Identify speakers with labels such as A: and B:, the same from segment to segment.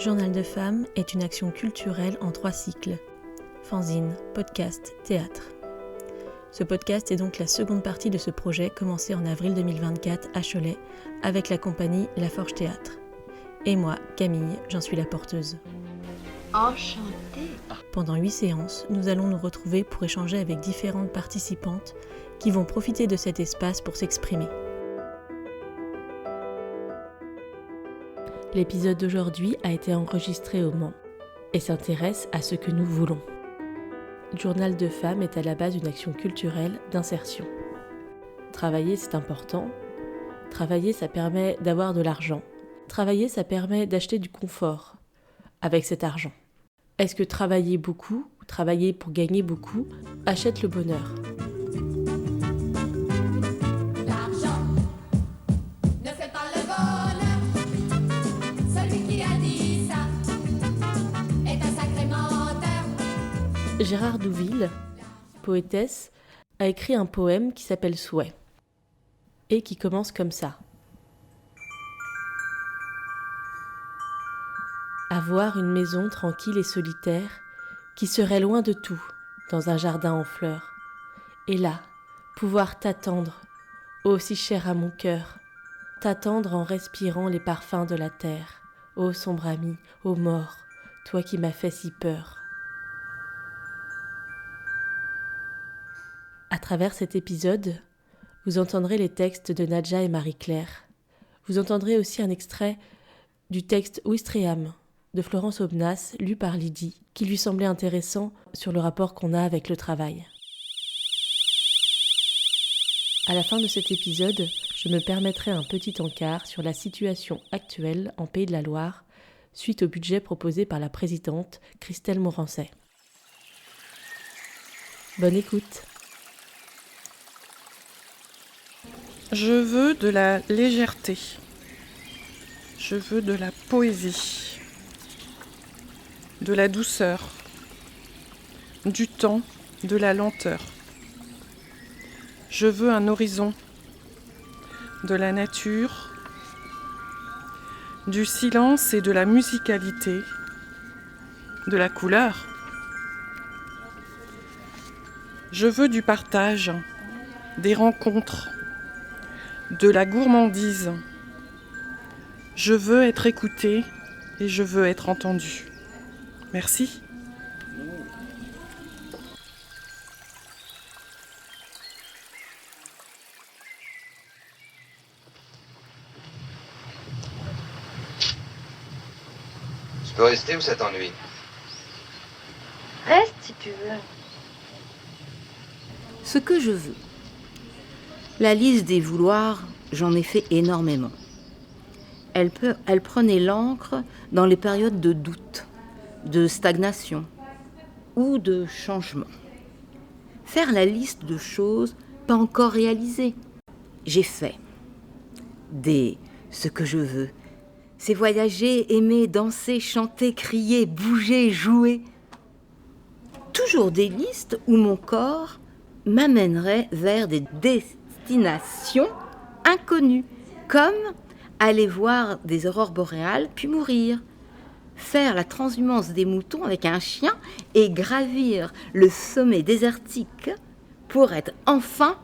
A: Journal de femmes est une action culturelle en 3 cycles. Fanzine, podcast, théâtre. Ce podcast est donc la seconde partie de ce projet commencé en avril 2024 à Cholet avec la compagnie La Forge Théâtre. Et moi, Camille, j'en suis la porteuse.
B: Enchantée.
A: Pendant 8 séances, nous allons nous retrouver pour échanger avec différentes participantes qui vont profiter de cet espace pour s'exprimer. L'épisode d'aujourd'hui a été enregistré au Mans et s'intéresse à ce que nous voulons. Journal de femmes est à la base une action culturelle d'insertion. Travailler, c'est important. Travailler, ça permet d'avoir de l'argent. Travailler, ça permet d'acheter du confort avec cet argent. Est-ce que travailler beaucoup, travailler pour gagner beaucoup, achète le bonheur ?
C: L'argent ne fait pas le bonheur. Celui qui a dit ça est un sacré menteur.
A: Gérard Douville, poétesse, a écrit un poème qui s'appelle Souhait et qui commence comme ça. Avoir une maison tranquille et solitaire qui serait loin de tout, dans un jardin en fleurs. Et là, pouvoir t'attendre, ô si cher à mon cœur, t'attendre en respirant les parfums de la terre. Ô sombre ami, ô mort, toi qui m'as fait si peur. À travers cet épisode, vous entendrez les textes de Nadja et Marie-Claire. Vous entendrez aussi un extrait du texte Ouistreham de Florence Aubenas, lu par Lydie, qui lui semblait intéressant sur le rapport qu'on a avec le travail. À la fin de cet épisode, je me permettrai un petit encart sur la situation actuelle en Pays de la Loire, suite au budget proposé par la présidente Christelle Morancet. Bonne écoute.
D: Je veux de la légèreté. Je veux de la poésie. De la douceur, du temps, de la lenteur. Je veux un horizon, de la nature, du silence et de la musicalité, de la couleur. Je veux du partage, des rencontres, de la gourmandise. Je veux être écoutée et je veux être entendue. Merci.
E: Je peux rester ou ça t'ennuie?
B: Reste si tu veux.
F: Ce que je veux. La liste des vouloirs, j'en ai fait énormément. Elle prenait l'encre dans les périodes de doute, de stagnation ou de changement. Faire la liste de choses pas encore réalisées. J'ai fait ce que je veux. C'est voyager, aimer, danser, chanter, crier, bouger, jouer. Toujours des listes où mon corps m'amènerait vers des destinations inconnues, comme aller voir des aurores boréales puis mourir, faire la transhumance des moutons avec un chien et gravir le sommet désertique pour être enfin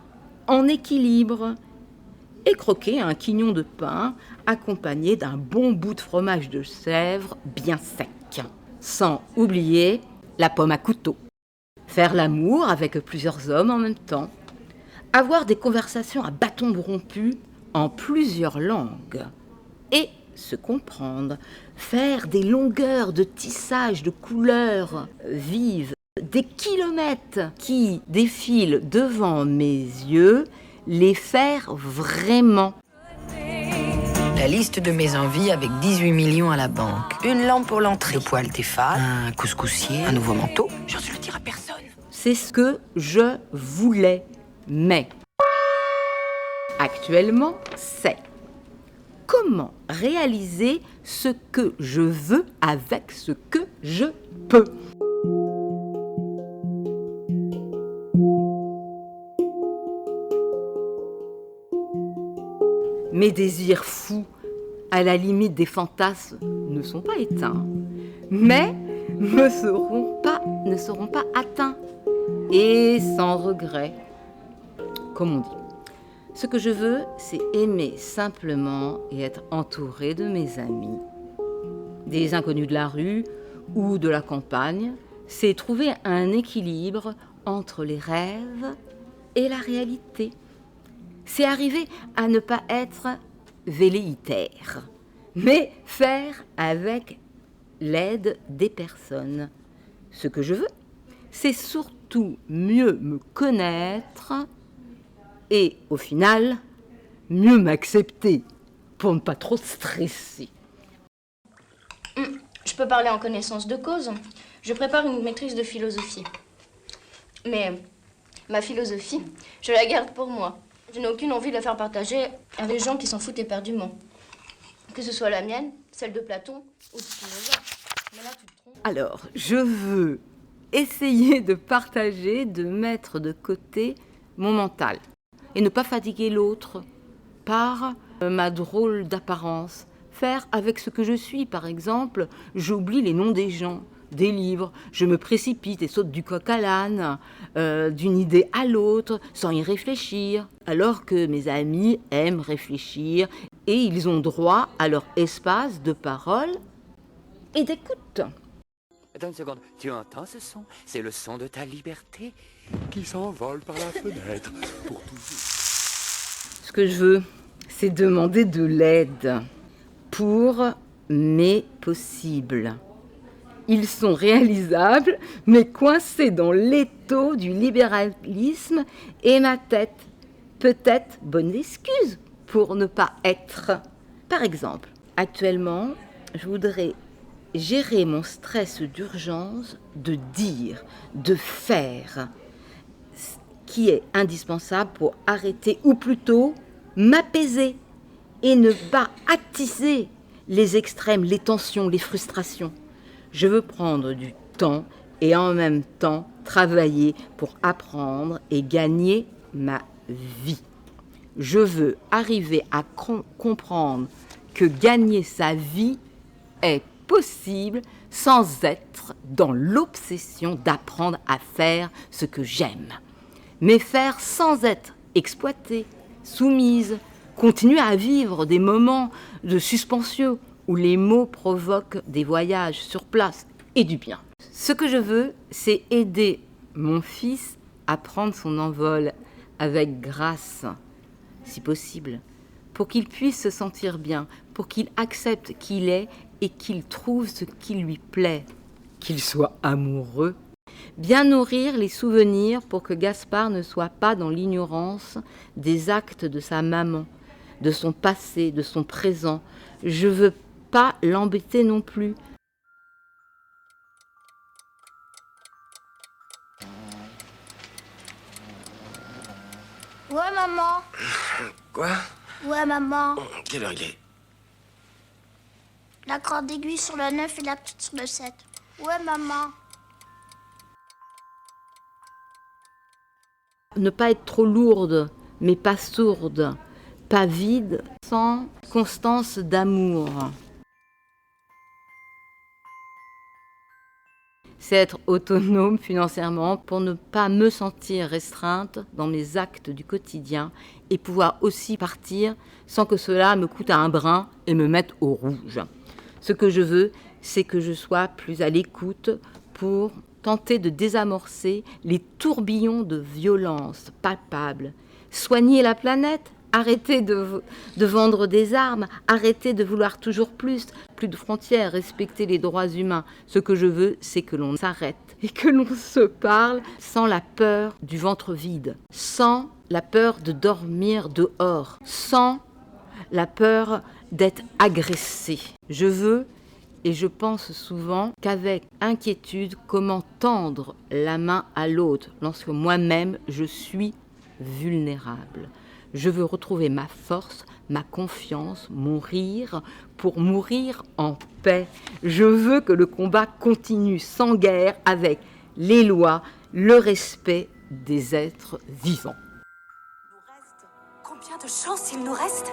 F: en équilibre et croquer un quignon de pain accompagné d'un bon bout de fromage de chèvre bien sec, sans oublier la pomme à couteau. Faire l'amour avec plusieurs hommes en même temps, avoir des conversations à bâtons rompus en plusieurs langues et se comprendre, faire des longueurs de tissage de couleurs vives, des kilomètres qui défilent devant mes yeux, les faire vraiment.
G: La liste de mes envies avec 18 millions à la banque. Une lampe pour l'entrée. Le poêle Tefal. Un couscoussier. Un nouveau manteau. J'ose le dire à personne.
F: C'est ce que je voulais, mais actuellement, c'est comment réaliser ce que je veux avec ce que je peux. Mes désirs fous, à la limite des fantasmes, ne sont pas éteints. mais ne seront pas atteints et sans regret, comme on dit. Ce que je veux, c'est aimer simplement et être entouré de mes amis. Des inconnus de la rue ou de la campagne, c'est trouver un équilibre entre les rêves et la réalité. C'est arriver à ne pas être velléitaire, mais faire avec l'aide des personnes. Ce que je veux, c'est surtout mieux me connaître et, au final, mieux m'accepter pour ne pas trop stresser.
H: Je peux parler en connaissance de cause. Je prépare une maîtrise de philosophie. Mais ma philosophie, je la garde pour moi. Je n'ai aucune envie de la faire partager à des gens qui s'en foutent éperdument. Que ce soit la mienne, celle de Platon ou de Spinoza. Mais là, tu te trompes.
F: Alors, je veux essayer de partager, de mettre de côté mon mental et ne pas fatiguer l'autre par ma drôle d'apparence. Faire avec ce que je suis, par exemple, j'oublie les noms des gens, des livres, je me précipite et saute du coq à l'âne, d'une idée à l'autre, sans y réfléchir, alors que mes amis aiment réfléchir et ils ont droit à leur espace de parole et d'écoute.
I: Attends une seconde, tu entends ce son? C'est le son de ta liberté qui s'envole par la fenêtre pour toujours.
F: Ce que je veux, c'est demander de l'aide pour mes possibles. Ils sont réalisables, mais coincés dans l'étau du libéralisme et ma tête. Peut-être bonne excuse pour ne pas être. Par exemple, actuellement, je voudrais gérer mon stress d'urgence de dire, de faire, ce qui est indispensable pour arrêter, ou plutôt m'apaiser et ne pas attiser les extrêmes, les tensions, les frustrations. Je veux prendre du temps et en même temps travailler pour apprendre et gagner ma vie. Je veux arriver à comprendre que gagner sa vie est possible sans être dans l'obsession d'apprendre à faire ce que j'aime. Mais faire sans être exploitée, soumise, continuer à vivre des moments de suspension où les mots provoquent des voyages sur place et du bien. Ce que je veux, c'est aider mon fils à prendre son envol avec grâce, si possible, pour qu'il puisse se sentir bien, pour qu'il accepte qui il est et qu'il trouve ce qui lui plaît, qu'il soit amoureux. Bien nourrir les souvenirs pour que Gaspard ne soit pas dans l'ignorance des actes de sa maman, de son passé, de son présent. Je veux pas l'embêter non plus.
J: Ouais, maman.
E: Quoi?
J: Ouais, maman.
E: Quelle heure il est?
J: La corde aiguille sur le 9 et la petite sur le 7. Ouais, maman.
F: Ne pas être trop lourde, mais pas sourde, pas vide, sans constance d'amour. C'est être autonome financièrement pour ne pas me sentir restreinte dans mes actes du quotidien et pouvoir aussi partir sans que cela me coûte un brin et me mette au rouge. Ce que je veux, c'est que je sois plus à l'écoute pour tenter de désamorcer les tourbillons de violence palpables. Soigner la planète, arrêter de vendre des armes, arrêter de vouloir toujours plus de frontières, respecter les droits humains. Ce que je veux, c'est que l'on s'arrête et que l'on se parle sans la peur du ventre vide, sans la peur de dormir dehors, sans la peur d'être agressé. Je veux, et je pense souvent qu'avec inquiétude, comment tendre la main à l'autre lorsque moi-même je suis vulnérable. Je veux retrouver ma force, ma confiance, mon rire pour mourir en paix. Je veux que le combat continue sans guerre avec les lois, le respect des êtres vivants.
K: Combien de chance il nous reste?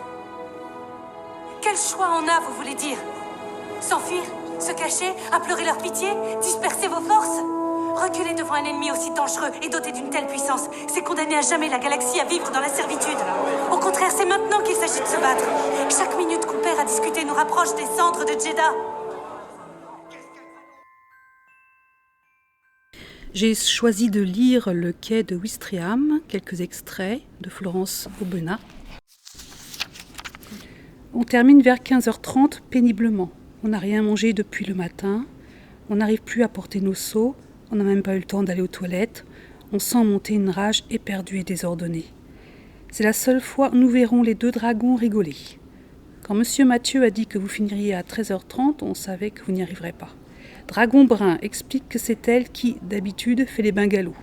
K: Quel choix on a, vous voulez dire? S'enfuir? Se cacher, implorer leur pitié, disperser vos forces. Reculer devant un ennemi aussi dangereux et doté d'une telle puissance, c'est condamner à jamais la galaxie à vivre dans la servitude. Au contraire, c'est maintenant qu'il s'agit de se battre. Chaque minute qu'on perd à discuter nous rapproche des cendres de Jeddah.
L: J'ai choisi de lire Le quai de Ouistreham, quelques extraits de Florence Aubenas. On termine vers 15h30 péniblement. On n'a rien mangé depuis le matin. On n'arrive plus à porter nos seaux. On n'a même pas eu le temps d'aller aux toilettes. On sent monter une rage éperdue et désordonnée. C'est la seule fois où nous verrons les deux dragons rigoler. Quand monsieur Mathieu a dit que vous finiriez à 13h30, on savait que vous n'y arriverez pas. Dragon Brun explique que c'est elle qui, d'habitude, fait les bungalows.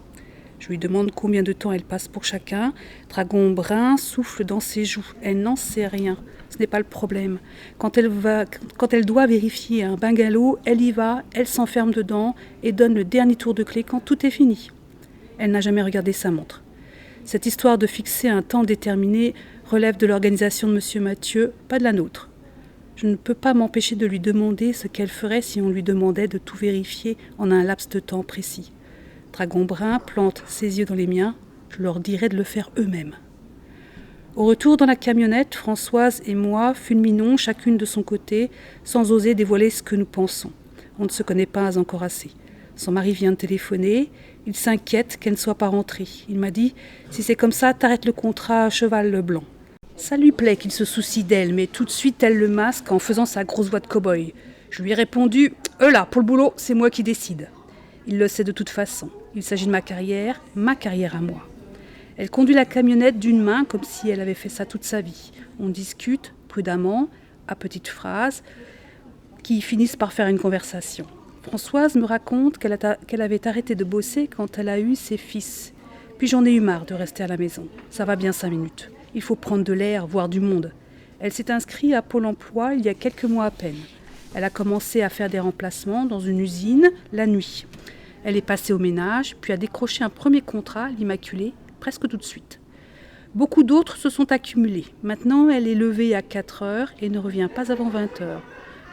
L: Je lui demande combien de temps elle passe pour chacun. Dragon Brun souffle dans ses joues. Elle n'en sait rien. Ce n'est pas le problème. Quand elle doit vérifier un bungalow, elle y va, elle s'enferme dedans et donne le dernier tour de clé quand tout est fini. Elle n'a jamais regardé sa montre. Cette histoire de fixer un temps déterminé relève de l'organisation de monsieur Mathieu, pas de la nôtre. Je ne peux pas m'empêcher de lui demander ce qu'elle ferait si on lui demandait de tout vérifier en un laps de temps précis. Dragon Brun plante ses yeux dans les miens, je leur dirais de le faire eux-mêmes. Au retour dans la camionnette, Françoise et moi fulminons chacune de son côté, sans oser dévoiler ce que nous pensons. On ne se connaît pas encore assez. Son mari vient de téléphoner, il s'inquiète qu'elle ne soit pas rentrée. Il m'a dit « Si c'est comme ça, t'arrêtes le contrat à cheval blanc ». Ça lui plaît qu'il se soucie d'elle, mais tout de suite elle le masque en faisant sa grosse voix de cow-boy. Je lui ai répondu « là, pour le boulot, c'est moi qui décide ». Il le sait de toute façon. Il s'agit de ma carrière à moi. Elle conduit la camionnette d'une main comme si elle avait fait ça toute sa vie. On discute prudemment, à petites phrases, qui finissent par faire une conversation. Françoise me raconte qu'elle avait arrêté de bosser quand elle a eu ses fils. Puis j'en ai eu marre de rester à la maison. Ça va bien 5 minutes. Il faut prendre de l'air, voir du monde. Elle s'est inscrite à Pôle emploi il y a quelques mois à peine. Elle a commencé à faire des remplacements dans une usine la nuit. Elle est passée au ménage, puis a décroché un premier contrat, l'Immaculée, presque tout de suite. Beaucoup d'autres se sont accumulés. Maintenant, elle est levée à 4 heures et ne revient pas avant 20 heures.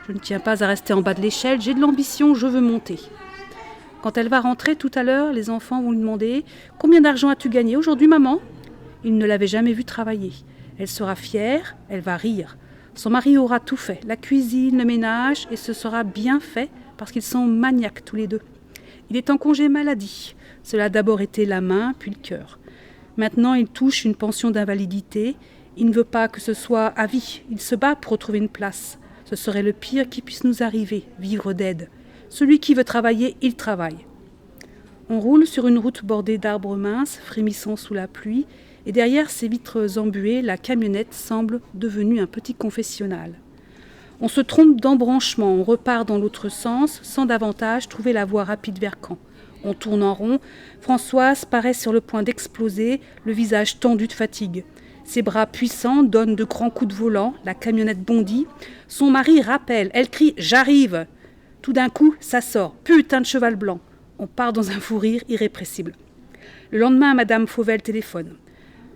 L: Je ne tiens pas à rester en bas de l'échelle, j'ai de l'ambition, je veux monter. Quand elle va rentrer tout à l'heure, les enfants vont lui demander « Combien d'argent as-tu gagné aujourd'hui, maman ?» Ils ne l'avaient jamais vue travailler. Elle sera fière, elle va rire. Son mari aura tout fait, la cuisine, le ménage, et ce sera bien fait parce qu'ils sont maniaques tous les deux. Il est en congé maladie. Cela a d'abord été la main, puis le cœur. Maintenant, il touche une pension d'invalidité. Il ne veut pas que ce soit à vie. Il se bat pour retrouver une place. Ce serait le pire qui puisse nous arriver, vivre d'aide. Celui qui veut travailler, il travaille. On roule sur une route bordée d'arbres minces, frémissant sous la pluie, et derrière ces vitres embuées, la camionnette semble devenue un petit confessionnal. On se trompe d'embranchement, on repart dans l'autre sens, sans davantage trouver la voie rapide vers Caen. On tourne en rond, Françoise paraît sur le point d'exploser, le visage tendu de fatigue. Ses bras puissants donnent de grands coups de volant, la camionnette bondit. Son mari rappelle, elle crie « J'arrive !» Tout d'un coup, ça sort, putain de cheval blanc. On part dans un fou rire irrépressible. Le lendemain, Madame Fauvel téléphone.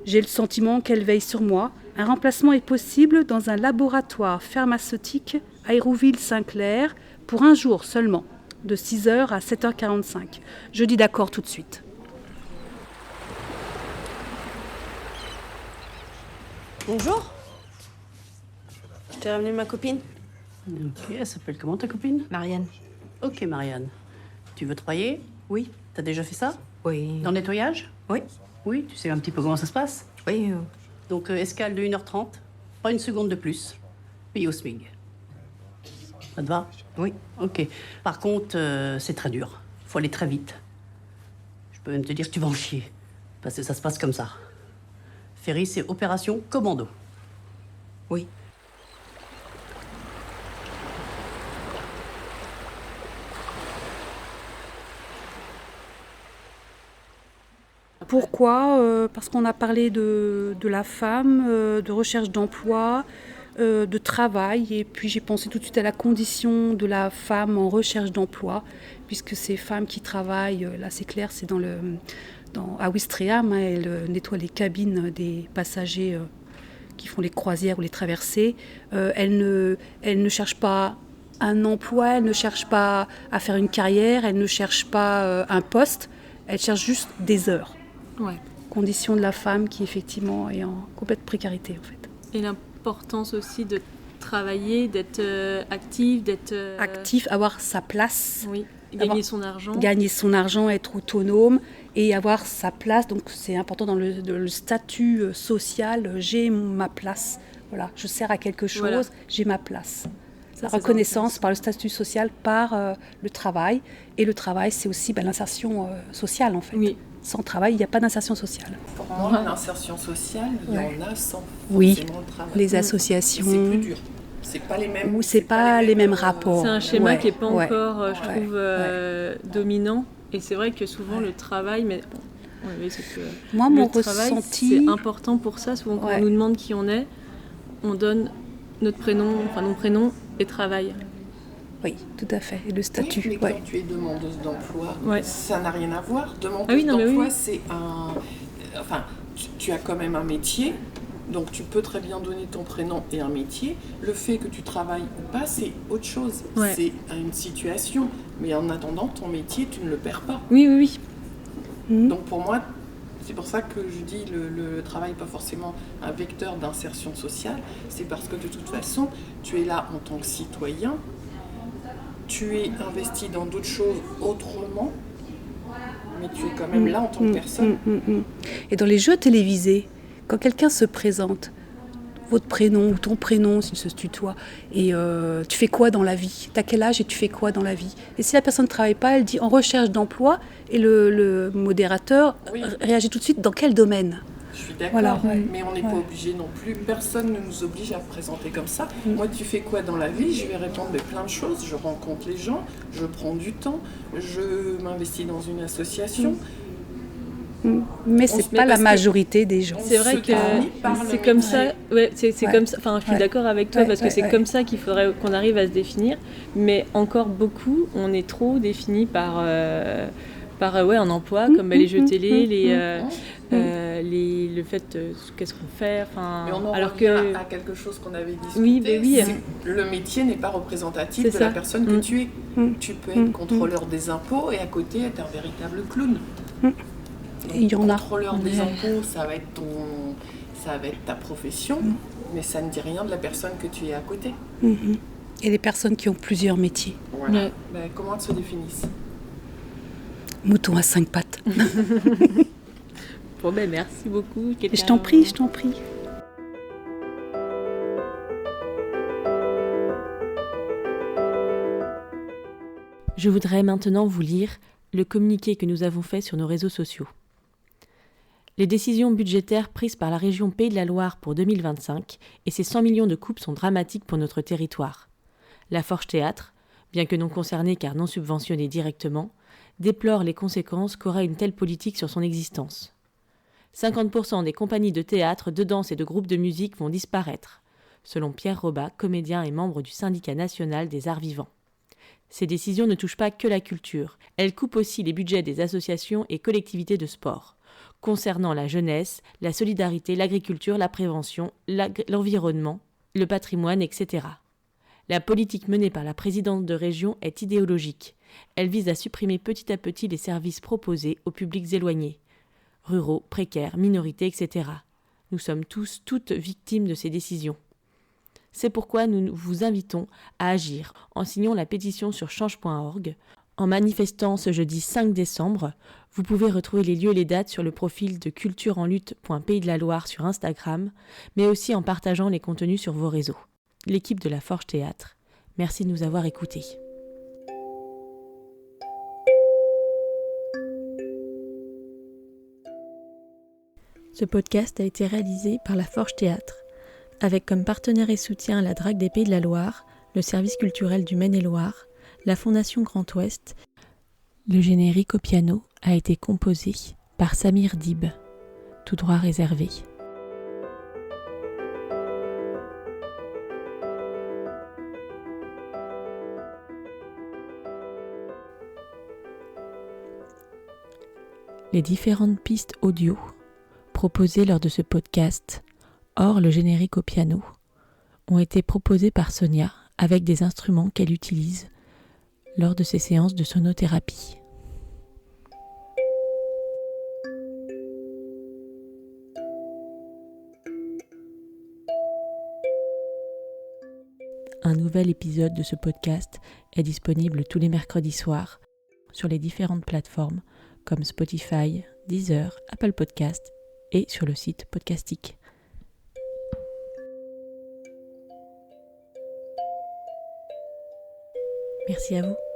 L: J'ai le sentiment qu'elle veille sur moi. Un remplacement est possible dans un laboratoire pharmaceutique à Hérouville-Saint-Clair pour 1 jour seulement, de 6h à 7h45. Je dis d'accord tout de suite.
M: Bonjour. Je t'ai ramené ma copine.
N: Ok, elle s'appelle comment ta copine?
M: Marianne.
N: Ok, Marianne. Tu veux travailler?
M: Oui.
N: T'as déjà fait ça?
M: Oui.
N: Dans le nettoyage?
M: Oui.
N: Oui, tu sais un petit peu comment ça se passe?
M: Oui.
N: Donc, escale de 1h30, pas une seconde de plus, puis au SMIG. Ça te va?
M: Oui.
N: Ok. Par contre, c'est très dur. Faut aller très vite. Je peux même te dire que tu vas en chier. Parce que ça se passe comme ça. Ferry, c'est opération commando.
M: Oui.
L: Pourquoi? Parce qu'on a parlé de la femme, de recherche d'emploi, de travail, et puis j'ai pensé tout de suite à la condition de la femme en recherche d'emploi, puisque ces femmes qui travaillent, là c'est clair, c'est à Ouistreham, hein, elles nettoient les cabines des passagers qui font les croisières ou les traversées. Elles ne cherchent pas un emploi, elle ne cherche pas à faire une carrière, elle ne cherche pas un poste, elle cherche juste des heures.
O: Ouais.
L: Condition de la femme qui effectivement est en complète précarité en fait.
O: Et l'importance aussi de travailler, d'être active,
L: actif, avoir sa place.
O: Oui, gagner son argent.
L: Gagner son argent, être autonome et avoir sa place. Donc c'est important dans le statut social, j'ai ma place. Voilà, je sers à quelque chose, j'ai ma place. La reconnaissance par le statut social, par le travail. Et le travail, c'est aussi l'insertion sociale, en fait. Oui. Sans travail, il n'y a pas d'insertion sociale.
D: Pour moi, l'insertion sociale, il y en a sans
L: forcément le travail. Les associations.
D: C'est plus dur. C'est pas les mêmes.
L: C'est pas les mêmes rapports.
O: C'est un schéma qui n'est pas encore, je trouve, dominant. Et c'est vrai que souvent, le travail... Mais bon, c'est que
L: moi, mon ressenti...
O: C'est important pour ça. Souvent, quand on nous demande qui on est, on donne notre prénom, nos prénoms et travail.
L: Oui, tout à fait. Et le statut.
D: Oui, mais quand tu es demandeuse d'emploi, ça n'a rien à voir. Demandeuse d'emploi, c'est un... Enfin, tu as quand même un métier, donc tu peux très bien donner ton prénom et un métier. Le fait que tu travailles ou pas, c'est autre chose. Ouais. C'est une situation. Mais en attendant, ton métier, tu ne le perds pas.
O: Oui.
D: Donc pour moi, c'est pour ça que je dis le travail n'est pas forcément un vecteur d'insertion sociale. C'est parce que de toute façon, tu es là en tant que citoyen. Tu es investi dans d'autres choses autrement, mais tu es quand même là en tant que personne.
L: Et dans les jeux télévisés, quand quelqu'un se présente, votre prénom ou ton prénom, s'il se tutoie, et tu fais quoi dans la vie ? T'as quel âge et tu fais quoi dans la vie ? Et si la personne ne travaille pas, elle dit en recherche d'emploi, et le modérateur réagit tout de suite dans quel domaine ?
D: Je suis d'accord, mais on n'est pas obligé non plus. Personne ne nous oblige à présenter comme ça. Moi, tu fais quoi dans la vie ? Je vais répondre plein de choses. Je rencontre les gens, je prends du temps, je m'investis dans une association.
L: Mais c'est pas la majorité des gens.
O: C'est vrai que c'est comme ça. Ouais, c'est comme ça. Enfin, je suis d'accord avec toi parce que c'est comme ça qu'il faudrait qu'on arrive à se définir. Mais encore beaucoup, on est trop défini par un emploi, comme les jeux télé, le fait qu'est-ce qu'on fait.
D: Mais on en revient à quelque chose qu'on avait discuté. Le métier n'est pas représentatif de la personne que tu es. Tu peux être contrôleur des impôts et à côté être un véritable clown.
L: Il y en a.
D: Contrôleur des impôts, ça va être ta profession, mais ça ne dit rien de la personne que tu es à côté.
L: Et les personnes qui ont plusieurs métiers.
D: Voilà. Comment elles se définissent ?
L: Mouton à 5 pattes.
O: Bon, merci beaucoup.
L: Je t'en prie.
A: Je voudrais maintenant vous lire le communiqué que nous avons fait sur nos réseaux sociaux. Les décisions budgétaires prises par la région Pays de la Loire pour 2025 et ses 100 millions de coupes sont dramatiques pour notre territoire. La Forge Théâtre, bien que non concernée car non subventionnée directement, déplore les conséquences qu'aura une telle politique sur son existence. 50% des compagnies de théâtre, de danse et de groupes de musique vont disparaître, selon Pierre Robat, comédien et membre du syndicat national des arts vivants. Ces décisions ne touchent pas que la culture, elles coupent aussi les budgets des associations et collectivités de sport, concernant la jeunesse, la solidarité, l'agriculture, la prévention, l'environnement, le patrimoine, etc. La politique menée par la présidente de région est idéologique. Elle vise à supprimer petit à petit les services proposés aux publics éloignés, ruraux, précaires, minorités, etc. Nous sommes toutes victimes de ces décisions. C'est pourquoi nous vous invitons à agir en signant la pétition sur change.org. En manifestant ce jeudi 5 décembre, vous pouvez retrouver les lieux et les dates sur le profil de cultureenlutte.pays de la Loire sur Instagram, mais aussi en partageant les contenus sur vos réseaux. L'équipe de la Forge Théâtre, merci de nous avoir écoutés. Ce podcast a été réalisé par la Forge Théâtre, avec comme partenaire et soutien la Drague des Pays de la Loire, le service culturel du Maine-et-Loire, la Fondation Grand Ouest. Le générique au piano a été composé par Samir Dib, tout droit réservé. Les différentes pistes audio proposées lors de ce podcast, hors le générique au piano, ont été proposées par Sonia avec des instruments qu'elle utilise lors de ses séances de sonothérapie. Un nouvel épisode de ce podcast est disponible tous les mercredis soirs sur les différentes plateformes comme Spotify, Deezer, Apple Podcast et sur le site Podcastic. Merci à vous.